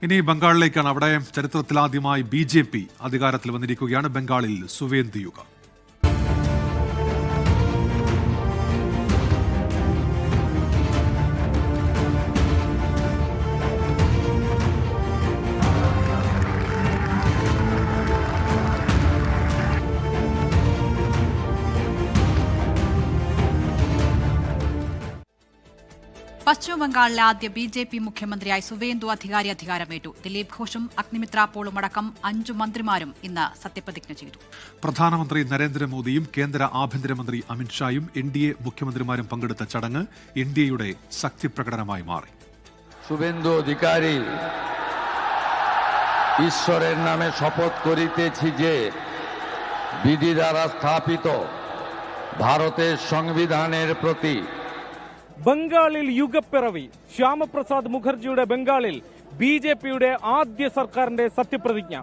ഇനി ബംഗാളിലേക്കാണ്. അവിടെ ചരിത്രത്തിലാദ്യമായി BJP അധികാരത്തിൽ വന്നിരിക്കുകയാണ്. ബംഗാളിൽ സുവേന്ദു യുഗ. പശ്ചിമബംഗാളിലെ ആദ്യ BJP മുഖ്യമന്ത്രിയായി സുവേന്ദു അധികാരമേറ്റു. ദിലീപ് ഘോഷും അഗ്നിമിത്ര പോളും അടക്കം 5 മന്ത്രിമാരും ഇന്ന് സത്യപ്രതിജ്ഞ ചെയ്തു. പ്രധാനമന്ത്രി നരേന്ദ്രമോദിയും കേന്ദ്ര ആഭ്യന്തരമന്ത്രി അമിത്ഷായും NDA മുഖ്യമന്ത്രിമാരും പങ്കെടുത്ത ചടങ്ങ് NDAയുടെ ശക്തി പ്രകടനമായി മാറി. শুভেন্দু অধিকারী ঈশ্বরের নামে শপথ করিতেছি যে বিধি দ্বারা স্থাপিত ভারতের সংবিধানের প্রতি ബംഗാളിൽ യുഗപ്പിറവി. ശ്യാമപ്രസാദ് മുഖർജിയുടെ ബംഗാളിൽ BJPയുടെ ആദ്യ സർക്കാരിന്റെ സത്യപ്രതിജ്ഞ.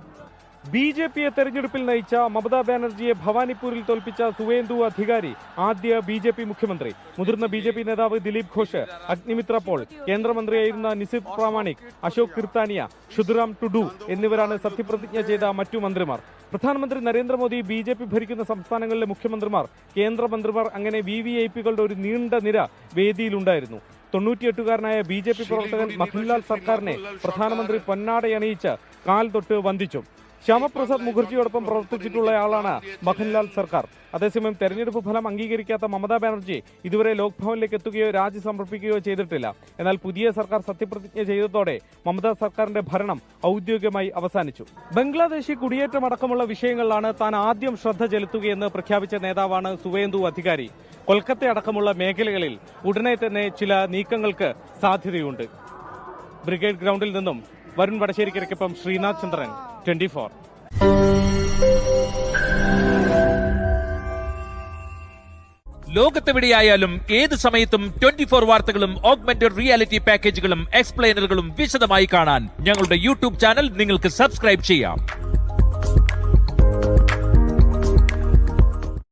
BJPയെ തെരഞ്ഞെടുപ്പിൽ നയിച്ച മമതാ ബാനർജിയെ ഭവാനിപ്പൂരിൽ തോൽപ്പിച്ച സുവേന്ദു അധികാരി ആദ്യ BJP മുഖ്യമന്ത്രി. മുതിർന്ന BJP നേതാവ് ദിലീപ് ഘോഷ്, അഗ്നിമിത്ര പോൾ, കേന്ദ്രമന്ത്രിയായിരുന്ന നിസിത് പ്രാമാണിക്, അശോക് കിർത്താനിയ, ഷുദുറാം ടുഡു എന്നിവരാണ് സത്യപ്രതിജ്ഞ ചെയ്ത മറ്റു മന്ത്രിമാർ. പ്രധാനമന്ത്രി നരേന്ദ്രമോദി BJP ഭരിക്കുന്ന സംസ്ഥാനങ്ങളിലെ മുഖ്യമന്ത്രിമാർ, കേന്ദ്രമന്ത്രിമാർ അങ്ങനെ VVIPകളുടെ ഒരു നീണ്ട നിര വേദിയിലുണ്ടായിരുന്നു. 98-കാരനായ BJP പ്രവർത്തകൻ മഖൻലാൽ സർക്കാരിനെ പ്രധാനമന്ത്രി പൊന്നാടയണിയിച്ച് കാൽ തൊട്ട് വന്ദിച്ചു. ശ്യാമപ്രസാദ് മുഖർജിയോടൊപ്പം പ്രവർത്തിച്ചിട്ടുള്ളയാളാണ് മഖൻലാൽ സർക്കാർ. അതേസമയം തെരഞ്ഞെടുപ്പ് ഫലം അംഗീകരിക്കാത്ത മമതാ ബാനർജി ഇതുവരെ ലോക്ഭവനിലേക്ക് എത്തുകയോ രാജി സമർപ്പിക്കുകയോ ചെയ്തിട്ടില്ല. എന്നാൽ പുതിയ സർക്കാർ സത്യപ്രതിജ്ഞ ചെയ്തതോടെ മമതാ സർക്കാരിന്റെ ഭരണം ഔദ്യോഗികമായി അവസാനിച്ചു. ബംഗ്ലാദേശി കുടിയേറ്റമടക്കമുള്ള വിഷയങ്ങളിലാണ് താൻ ആദ്യം ശ്രദ്ധ ചെലുത്തുകയെന്ന് പ്രഖ്യാപിച്ച നേതാവാണ് സുവേന്ദു അധികാരി. കൊൽക്കത്ത അടക്കമുള്ള മേഖലകളിൽ ഉടനെ തന്നെ ചില നീക്കങ്ങൾക്ക് സാധ്യതയുണ്ട്. ബ്രിഗേഡ് ഗ്രൗണ്ടിൽ നിന്നും വരുൺ വടശ്ശേരിക്കൊപ്പം ശ്രീനാഥ് ചന്ദ്രൻ, 24. ലോകത്തെവിടെയായാലും ഏത് സമയത്തും 24 വാർത്തകളും ഓഗ്മെന്റഡ് റിയാലിറ്റി പാക്കേജുകളും എക്സ്പ്ലെയിനറുകളും വിശദമായി കാണാൻ ഞങ്ങളുടെ YouTube ചാനൽ നിങ്ങൾക്ക് സബ്സ്ക്രൈബ് ചെയ്യാം.